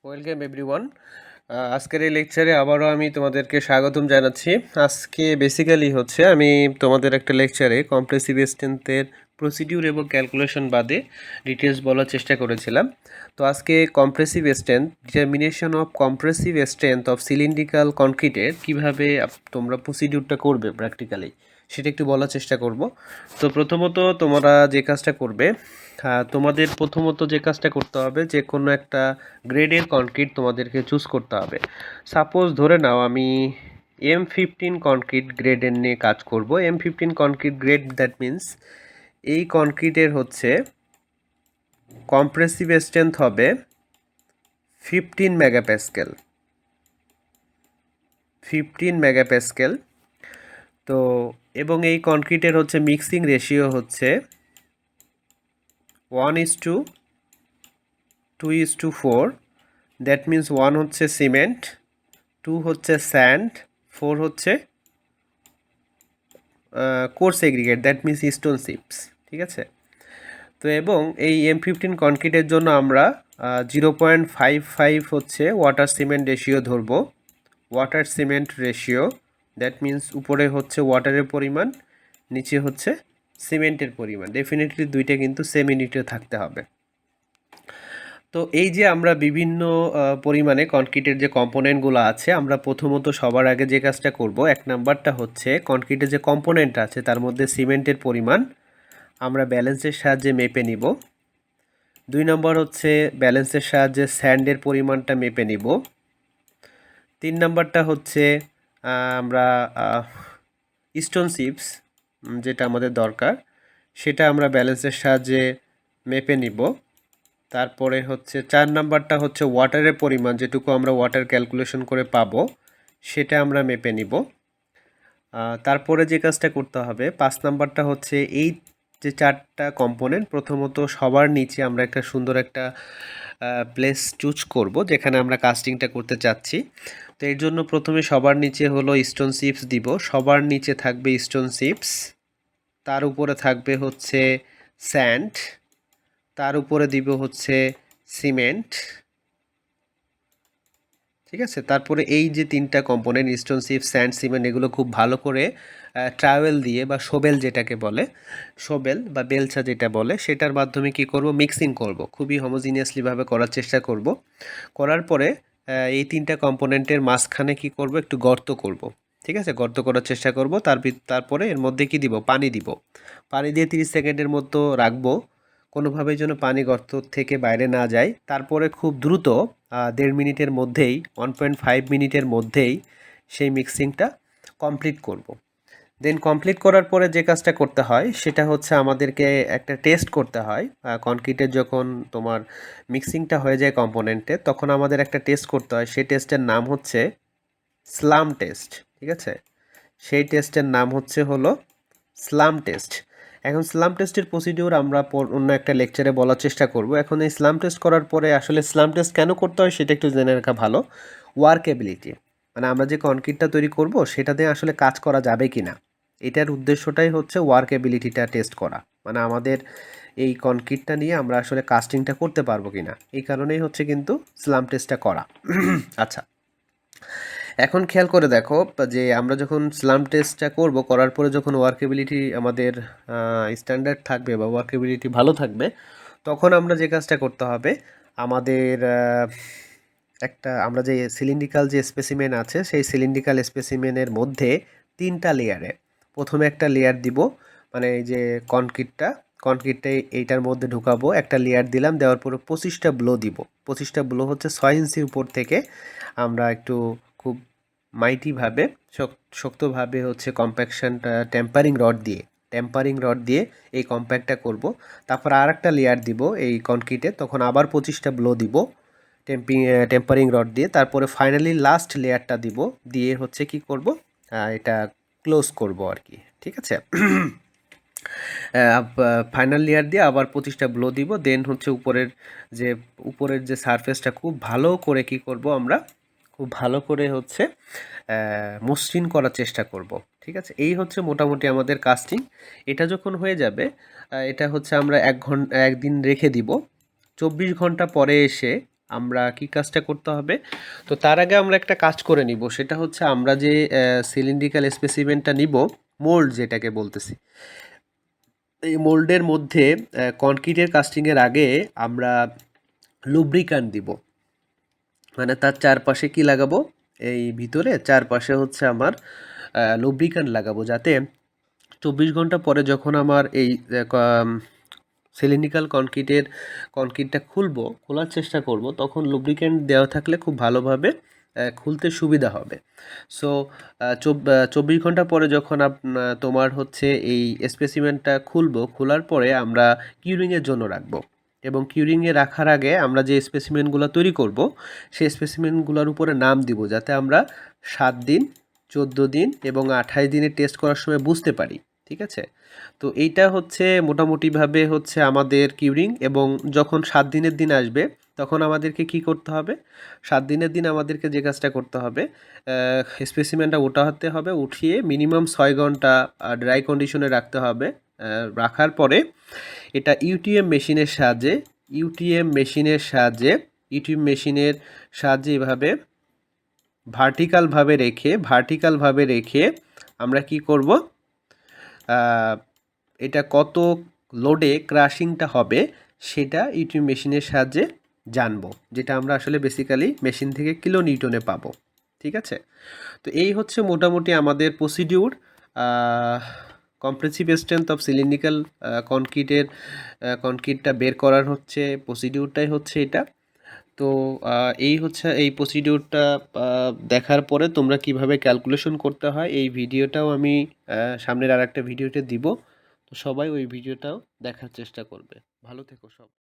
Welcome everyone. আজকের এই লেকচারে আবারও আমি তোমাদেরকে স্বাগতম জানাচ্ছি। আজকে বেসিক্যালি হচ্ছে আমি তোমাদের একটা লেকচারে কম্প্রেসিভ স্ট্রেংথের প্রসিডিউর এবং ক্যালকুলেশন বাদে ডিটেলস বলার চেষ্টা করেছিলাম। তো আজকে compressive strength, determination of compressive strength of cylindrical কনক্রিটের কীভাবে তোমরা প্রসিডিউরটা করবে প্র্যাকটিক্যালি সেটা একটু বলার চেষ্টা করব। তো প্রথমত তোমরা যে কাজটা করবে, তোমাদের প্রথমত যে কাজটা করতে হবে, যে কোনো একটা গ্রেডের কনক্রিট তোমাদেরকে চুজ করতে হবে। সাপোজ ধরে নাও আমি M15 কনক্রিট গ্রেডের নিয়ে কাজ করব। M15 concrete grade, that means এই কনক্রিটের হচ্ছে কম্প্রেসিভ স্ট্রেংথ হবে 15 মেগাপ্যাসকেল। 15 মেগাপ্যাসকেল। তো এবং এই কনক্রিটের হচ্ছে মিক্সিং রেশিও হচ্ছে 1:2:4। দ্যাট মিন্স 1 হচ্ছে সিমেন্ট, 2 হচ্ছে স্যান্ড, 4 হচ্ছে course aggregate, that means stone chips. ঠিক আছে। তো এবং এই M15 কনক্রিটের জন্য আমরা 0.55 হচ্ছে ওয়াটার সিমেন্ট রেশিও ধরবো। Water cement ratio, that means উপরে হচ্ছে ওয়াটারের পরিমাণ, নিচে হচ্ছে সিমেন্টের পরিমাণ। ডেফিনেটলি দুইটা কিন্তু সেম ইউনিটে থাকতে হবে। তো এই যে আমরা বিভিন্ন পরিমাণে কনক্রিটের যে কম্পোনেন্টগুলো আছে, আমরা প্রথমত সবার আগে যে কাজটা করব, এক নাম্বারটা হচ্ছে কনক্রিটের যে কম্পোনেন্ট আছে তার মধ্যে সিমেন্টের পরিমাণ আমরা ব্যালেন্সের সাহায্যে মেপে নিব। 2 নম্বর হচ্ছে ব্যালেন্সের সাহায্যে স্যান্ডের পরিমাণটা মেপে নিব। 3 নম্বরটা হচ্ছে আমরা স্টোন চিপস যেটা আমাদের দরকার সেটা আমরা ব্যালেন্সের সাহায্যে মেপে নিব। তারপরে হচ্ছে 4 নাম্বারটা হচ্ছে ওয়াটারের পরিমাণ, যেটুকু আমরা ওয়াটার ক্যালকুলেশন করে পাবো সেটা আমরা মেপে নিব। তারপরে যে কাজটা করতে হবে 5 নাম্বারটা হচ্ছে এই যে 4টা কম্পোনেন্ট, প্রথমত সবার নিচে আমরা একটা সুন্দর একটা প্লেস চুজ করব যেখানে আমরা কাস্টিংটা করতে চাচ্ছি। তো এর জন্য প্রথমে সবার নিচে হলো স্টোন চিপস দিব। সবার নিচে থাকবে স্টোন চিপস, তার উপরে থাকবে হচ্ছে স্যান্ড, তার উপরে দিব হচ্ছে সিমেন্ট। ঠিক আছে। তারপরে এই যে 3টা component stone chips, sand, cement, এগুলো খুব ভালো করে ট্রাওয়েল দিয়ে বা শোবেল যেটাকে বলে, শোবেল বা বেলচা যেটা বলে, সেটার মাধ্যমে কি করব, মিক্সিং করব। খুবই হোমোজিনিয়াসলিভাবে করার চেষ্টা করব। করার পরে এই 3টা কম্পোনেন্টের মাঝখানে কি করব, একটু গর্ত করব। ঠিক আছে, গর্ত করার চেষ্টা করব। তারপরে এর মধ্যে কি দিব, পানি দিব। পানি দিয়ে 30 সেকেন্ডের মতো রাখবো, কোনোভাবেই যেন পানি গর্ত থেকে বাইরে না যায়। তারপরে খুব দ্রুত 1.5 মিনিটের মধ্যেই, 1.5 মিনিটের মধ্যেই সেই মিক্সিংটা কমপ্লিট করব। দেন কমপ্লিট করার পরে যে কাজটা করতে হয় সেটা হচ্ছে আমাদেরকে একটা টেস্ট করতে হয়। কনক্রিটের যখন তোমার মিক্সিংটা হয়ে যায় কম্পোনেন্টে, তখন আমাদের একটা টেস্ট করতে হয়। সেই টেস্টের নাম হচ্ছে স্লাম টেস্ট। ঠিক আছে, সেই টেস্টের নাম হলো স্লাম টেস্ট। এখন স্লাম টেস্টের প্রসিডিউর আমরা অন্য একটা লেকচারে বলার চেষ্টা করব। এখন এই স্লাম টেস্ট করার পরে আসলে স্লাম টেস্ট কেন করতে হয় সেটা একটু জেনে রাখা ভালো। ওয়ার্কেবিলিটি, মানে আমরা যে কনক্রিটটা তৈরি করব সেটাতে আসলে কাজ করা যাবে কি না, এটার উদ্দেশ্যটাই হচ্ছে ওয়ার্কেবিলিটিটা টেস্ট করা। মানে আমাদের এই কনক্রিটটা নিয়ে আমরা আসলে কাস্টিংটা করতে পারবো কি না, এই কারণেই হচ্ছে কিন্তু স্লাম টেস্টটা করা। আচ্ছা, এখন খেয়াল করে দেখো যে আমরা যখন স্লাম টেস্টটা করব, করার পরে যখন ওয়ার্কেবিলিটি আমাদের স্ট্যান্ডার্ড থাকবে বা ওয়ার্কেবিলিটি ভালো থাকবে, তখন আমরা যে কাজটা করতে হবে, আমাদের আমরা যে সিলিন্ড্রিক্যাল যে স্পেসিমেন আছে সেই সিলিন্ড্রিক্যাল স্পেসিমেনের মধ্যে 3টা লেয়ারে প্রথমে একটা লেয়ার দিব, মানে এই যে কনক্রিটটা এইটার মধ্যে ঢুকাবো। একটা লেয়ার দিলাম, দেওয়ার পরে 25টা ব্লো দিব। 25টা ব্লো হচ্ছে 6 ইঞ্চি উপর থেকে আমরা একটু খুব মাইটিভাবে, শক্তভাবে হচ্ছে কম্প্যাকশনটা টেম্পারিং রড দিয়ে এই কম্প্যাক্টটা করব। তারপর আর একটা লেয়ার দিব এই কনক্রিটে, তখন আবার 25টা ব্লো দিব টেম্পারিং রড দিয়ে। তারপরে ফাইনালি লাস্ট লেয়ারটা দিব, দিয়ে হচ্ছে কি করব, এটা ক্লোজ করব আর কি। ঠিক আছে, ফাইনাল লেয়ার দিয়ে আবার 25টা ব্লো দিব। দেন হচ্ছে উপরের যে সারফেসটা খুব ভালো করে কি করব, আমরা খুব ভালো করে হচ্ছে মসৃণ করার চেষ্টা করব। ঠিক আছে, এই হচ্ছে মোটামুটি আমাদের কাস্টিং। এটা যখন হয়ে যাবে, এটা হচ্ছে আমরা 1 দিন রেখে দিব। 24 ঘন্টা পরে এসে আমরা কি কাজটা করতে হবে? তো তার আগে আমরা একটা কাজ করে নিব, সেটা হচ্ছে আমরা যে সিলিন্ড্রিক্যাল স্পেসিমেনটা নিব, মোল্ড যেটাকে বলতেছি, এই মোল্ডের মধ্যে কনক্রিটের কাস্টিংয়ের আগে আমরা লুব্রিক্যান্ট দিব। মানে তার চারপাশে কি লাগাবো, এই ভিতরে চারপাশে হচ্ছে আমার লুব্রিক্যান্ট লাগাবো, যাতে 24 ঘন্টা পরে যখন আমার এই সিলিন্ড্রিক্যাল কনক্রিটটা খোলার চেষ্টা করব, তখন লুব্রিক্যান্ট দেওয়া থাকলে খুব ভালোভাবে খুলতে সুবিধা হবে। সো 24 ঘন্টা পরে যখন তোমার হচ্ছে এই স্পেসিমেনটা খোলার পরে আমরা কিউরিংয়ের জন্য রাখবো, এবং কিউরিংয়ে রাখার আগে আমরা যে স্পেসিমেনগুলো তৈরি করব, সেই স্পেসিমেনগুলোর উপরে নাম দিব, যাতে আমরা 7 দিন, 14 দিন এবং 28 দিনে টেস্ট করার সময় বুঝতে পারি। ঠিক আছে? তো এইটা হচ্ছে মোটামুটিভাবে হচ্ছে আমাদের কিউরিং। এবং যখন 7 দিনের দিন আসবে, তখন আমাদেরকে কি করতে হবে? 7 দিনের দিন আমাদেরকে যে কাজটা করতে হবে, স্পেসিমেনটা ওঠাতে হবে, উঠিয়ে মিনিমাম 6 ঘন্টা ড্রাই কন্ডিশনে রাখতে হবে। রাখার পরে এটা ইউটিএম মেশিনের সাহায্যে এভাবে ভার্টিক্যালভাবে রেখে আমরা কি করব, এটা কত লোডে ক্রাশিংটা হবে সেটা ইউটিউব মেশিনের সাহায্যে জানবো, যেটা আমরা আসলে বেসিক্যালি মেশিন থেকে কিলো নিউটনে পাবো। ঠিক আছে? তো এই হচ্ছে মোটামুটি আমাদের procedure. Compressive strength of cylindrical কনক্রিটটা বের করার হচ্ছে প্রসিডিউরটাই হচ্ছে এটা। তো এই প্রসিডিউরটা দেখার পরে তোমরা কিভাবে ক্যালকুলেশন করতে হয়, এই ভিডিওটাও আমি সামনের আরেকটা ভিডিওতে দিব। তো সবাই ওই ভিডিওটাও দেখার চেষ্টা করবে। ভালো থেকো সব।